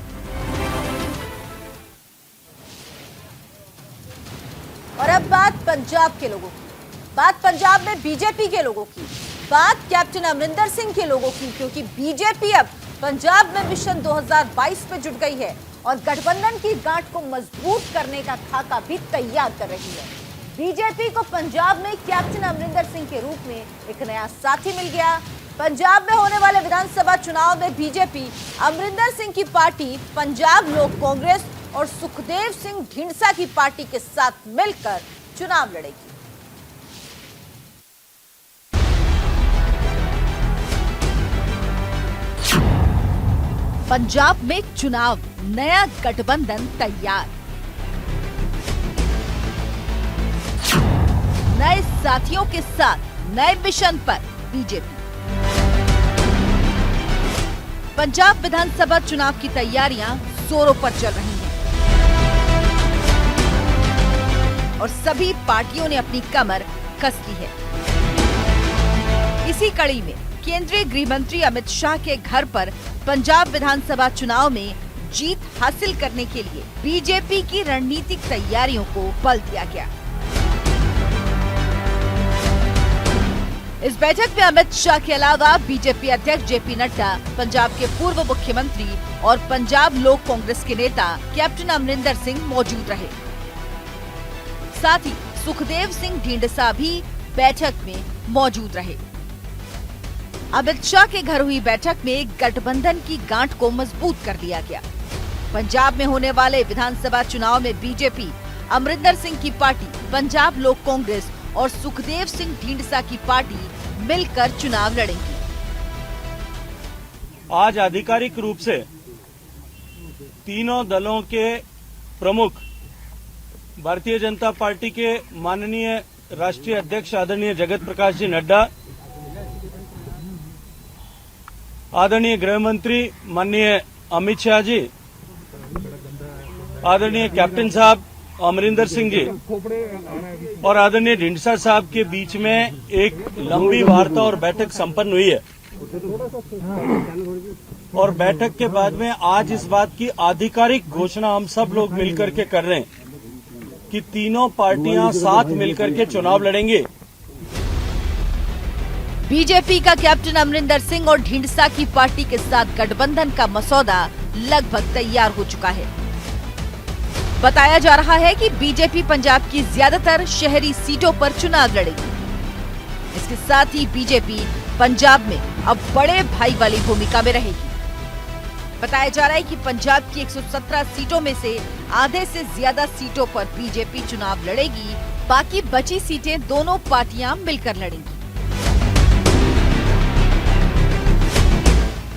और अब बात पंजाब के लोगों की, बात पंजाब में बीजेपी के लोगों की, बात कैप्टन अमरिंदर सिंह के लोगों की, क्योंकि बीजेपी अब पंजाब में मिशन 2022 में जुट गई है और गठबंधन की गांठ को मजबूत करने का खाका भी तैयार कर रही है। बीजेपी को पंजाब में कैप्टन अमरिंदर सिंह के रूप में एक नया साथी मिल गया। पंजाब में होने वाले विधानसभा चुनाव में बीजेपी अमरिंदर सिंह की पार्टी पंजाब लोक कांग्रेस और सुखदेव सिंह ढींडसा की पार्टी के साथ मिलकर चुनाव लड़ेगी। पंजाब में चुनाव, नया गठबंधन तैयार, नए साथियों के साथ नए मिशन पर बीजेपी। पंजाब विधानसभा चुनाव की तैयारियां जोरों पर चल रही हैं और सभी पार्टियों ने अपनी कमर कस ली है। इसी कड़ी में केंद्रीय गृह मंत्री अमित शाह के घर पर पंजाब विधानसभा चुनाव में जीत हासिल करने के लिए बीजेपी की रणनीतिक तैयारियों को बल दिया गया। इस बैठक में अमित शाह के अलावा बीजेपी अध्यक्ष जेपी नड्डा, पंजाब के पूर्व मुख्यमंत्री और पंजाब लोक कांग्रेस के नेता कैप्टन अमरिंदर सिंह मौजूद रहे। साथ ही सुखदेव सिंह ढींडसा भी बैठक में मौजूद रहे। अमित शाह के घर हुई बैठक में गठबंधन की गांठ को मजबूत कर दिया गया। पंजाब में होने वाले विधानसभा चुनाव में बीजेपी अमरिंदर सिंह की पार्टी पंजाब लोक कांग्रेस और सुखदेव सिंह ढींडसा की पार्टी मिलकर चुनाव लड़ेंगी। आज आधिकारिक रूप से तीनों दलों के प्रमुख भारतीय जनता पार्टी के माननीय राष्ट्रीय अध्यक्ष आदरणीय जगत प्रकाश जी नड्डा, आदरणीय गृह मंत्री माननीय अमित शाह जी, आदरणीय कैप्टन साहब अमरिंदर सिंह जी और आदरणीय ढींडसा साहब के बीच में एक लंबी वार्ता और बैठक संपन्न हुई है। और बैठक के बाद में आज इस बात की आधिकारिक घोषणा हम सब लोग मिलकर के कर रहे हैं कि तीनों पार्टियां साथ मिलकर के चुनाव लड़ेंगे। बीजेपी का कैप्टन अमरिंदर सिंह और ढींडसा की पार्टी के साथ गठबंधन का मसौदा लगभग तैयार हो चुका है। बताया जा रहा है कि बीजेपी पंजाब की ज्यादातर शहरी सीटों पर चुनाव लड़ेगी। इसके साथ ही बीजेपी पंजाब में अब बड़े भाई वाली भूमिका में रहेगी। बताया जा रहा है कि पंजाब की 117 सीटों में से आधे से ज्यादा सीटों पर बीजेपी चुनाव लड़ेगी, बाकी बची सीटें दोनों पार्टियां मिलकर लड़ेंगी।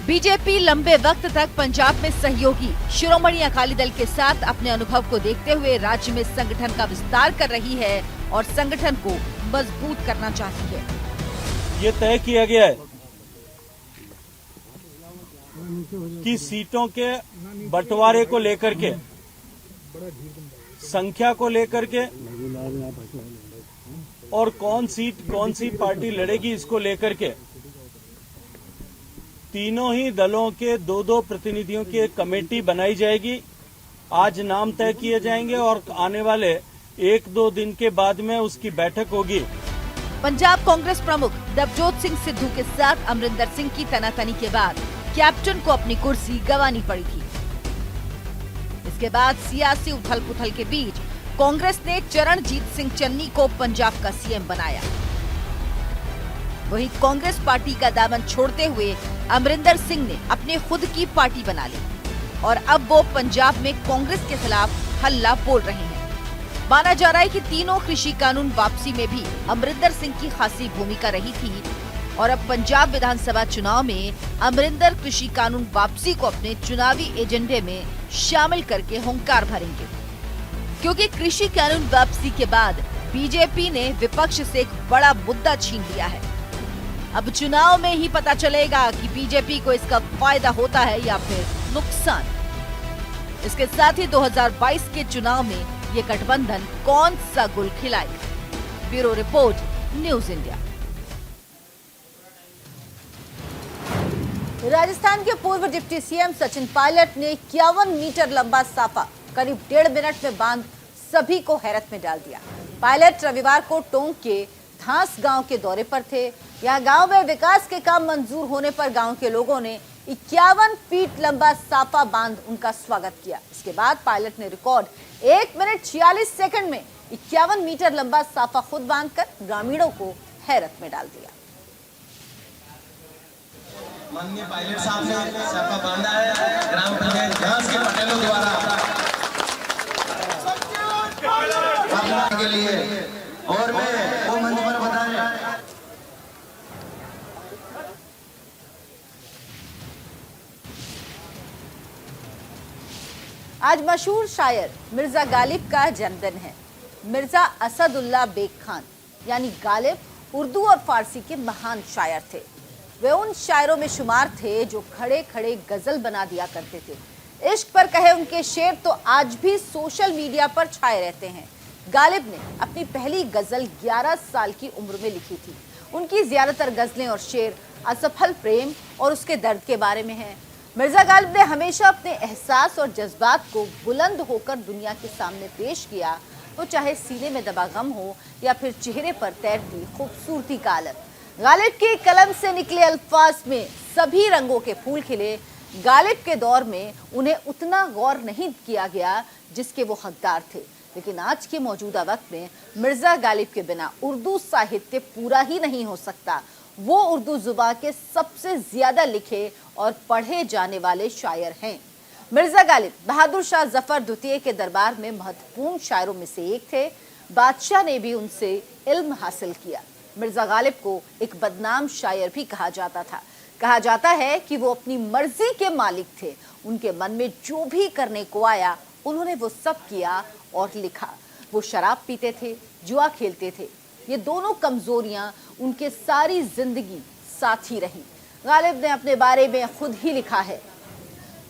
बीजेपी लंबे वक्त तक पंजाब में सहयोगी शिरोमणि अकाली दल के साथ अपने अनुभव को देखते हुए राज्य में संगठन का विस्तार कर रही है और संगठन को मजबूत करना चाहती है। ये तय किया गया है कि सीटों के बंटवारे को लेकर के, संख्या को लेकर के और कौन सी पार्टी लड़ेगी इसको लेकर के तीनों ही दलों के दो प्रतिनिधियों की एक कमेटी बनाई जाएगी। आज नाम तय किए जाएंगे और आने वाले 1-2 दिन के बाद में उसकी बैठक होगी। पंजाब कांग्रेस प्रमुख नवजोत सिंह सिद्धू के साथ अमरिंदर सिंह की तनातनी के बाद कैप्टन को अपनी कुर्सी गंवानी पड़ी थी। इसके बाद सियासी उथल-पुथल के बीच कांग्रेस ने चरणजीत सिंह चन्नी को पंजाब का सीएम बनाया। वहीं कांग्रेस पार्टी का दामन छोड़ते हुए अमरिंदर सिंह ने अपनी खुद की पार्टी बना ली। और अब वो पंजाब में कांग्रेस के खिलाफ हल्ला बोल रहे हैं। माना जा रहा है कि तीनों कृषि कानून वापसी में भी अमरिंदर सिंह की खासी भूमिका रही थी और अब पंजाब विधानसभा चुनाव में अमरिंदर कृषि कानून वापसी को अपने चुनावी एजेंडे में शामिल करके हुंकार भरेंगे, क्योंकि कृषि कानून वापसी के बाद बीजेपी ने विपक्ष से एक बड़ा मुद्दा छीन लिया है। अब चुनाव में ही पता चलेगा कि बीजेपी को इसका फायदा होता है या फिर नुकसान। इसके साथ ही 2022 के चुनाव में ये गठबंधन कौन सा गुल खिलाएगा। Bureau report, news India. Rajasthan के पूर्व डिप्टी सीएम सचिन पायलट ने 51 मीटर लंबा साफा करीब 1.5 मिनट में बांध सभी को हैरत में डाल दिया। पायलट रविवार को टोंक के धांस गांव के दौरे पर थे। यहां गांव में विकास के काम मंजूर होने पर गांव के लोगों ने 51 फीट लंबा साफा बांध उनका स्वागत किया। इसके बाद पायलट ने रिकॉर्ड 1 मिनट 46 सेकंड में 51 मीटर लंबा साफा खुद बांधकर ग्रामीणों को हैरत में डाल दिया। माननीय पायलट साहब ने साफा बांधा है ग्राम पंचायत घास के पटेलों द्वारा के लिए, और मैं वो मंच पर बता रहे। आज मशहूर शायर मिर्जा गालिब का जन्मदिन है। मिर्जा असदुल्ला बेग खान यानी गालिब उर्दू और फारसी के महान शायर थे। वे उन शायरों में शुमार थे जो खड़े खड़े गजल बना दिया करते थे। इश्क पर कहे उनके शेर तो आज भी सोशल मीडिया पर छाए रहते हैं। गालिब ने अपनी पहली गजल 11 साल की उम्र में लिखी थी। उनकी ज्यादातर गजलें और शेर असफल प्रेम और उसके दर्द के बारे में हैं। मिर्जा गालिब ने हमेशा अपने एहसास और जज्बात को बुलंद होकर दुनिया के सामने पेश किया, तो चाहे सीने में दबा गम हो या फिर चेहरे पर तैरती खूबसूरती का आलम। गालिब की कलम से निकले अल्फाज में सभी रंगों के फूल खिले। गालिब के दौर में उन्हें उतना गौर नहीं किया गया जिसके वो हकदार थे, लेकिन आज के मौजूदा वक्त में मिर्जा गालिब के बिना उर्दू साहित्य पूरा ही नहीं हो सकता। वो उर्दू जुबान के सबसे ज्यादा लिखे और पढ़े जाने वाले शायर हैं। मिर्जा गालिब बहादुर शाह जफर द्वितीय के दरबार में महत्वपूर्ण शायरों में से एक थे। बादशाह ने भी उनसे इल्म हासिल किया। मिर्जा गालिब को एक बदनाम शायर भी कहा जाता था। कहा जाता है कि वो अपनी मर्जी के मालिक थे। उनके मन में जो भी करने को आया उन्होंने वो सब किया और लिखा। वो शराब पीते थे, जुआ खेलते थे। ये दोनों कमजोरियां उनके सारी जिंदगी साथ ही रही। गालिब ने अपने बारे में खुद ही लिखा है,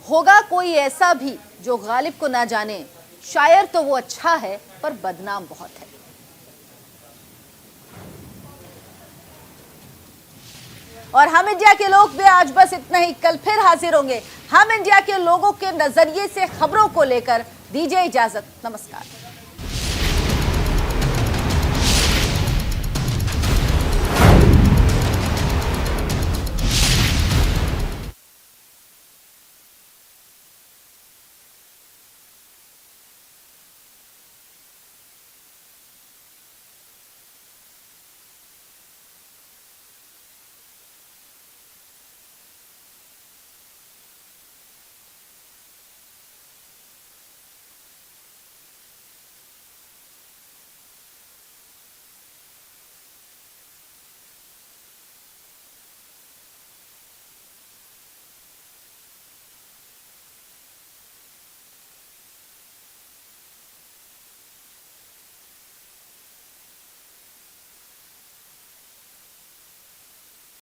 होगा कोई ऐसा भी जो गालिब को ना जाने, शायर तो वो अच्छा है पर बदनाम बहुत है। और हम इंडिया के लोग में आज बस इतना ही। कल फिर हाजिर होंगे हम इंडिया के लोगों के नजरिए से खबरों को लेकर। दीजिए इजाजत, नमस्कार।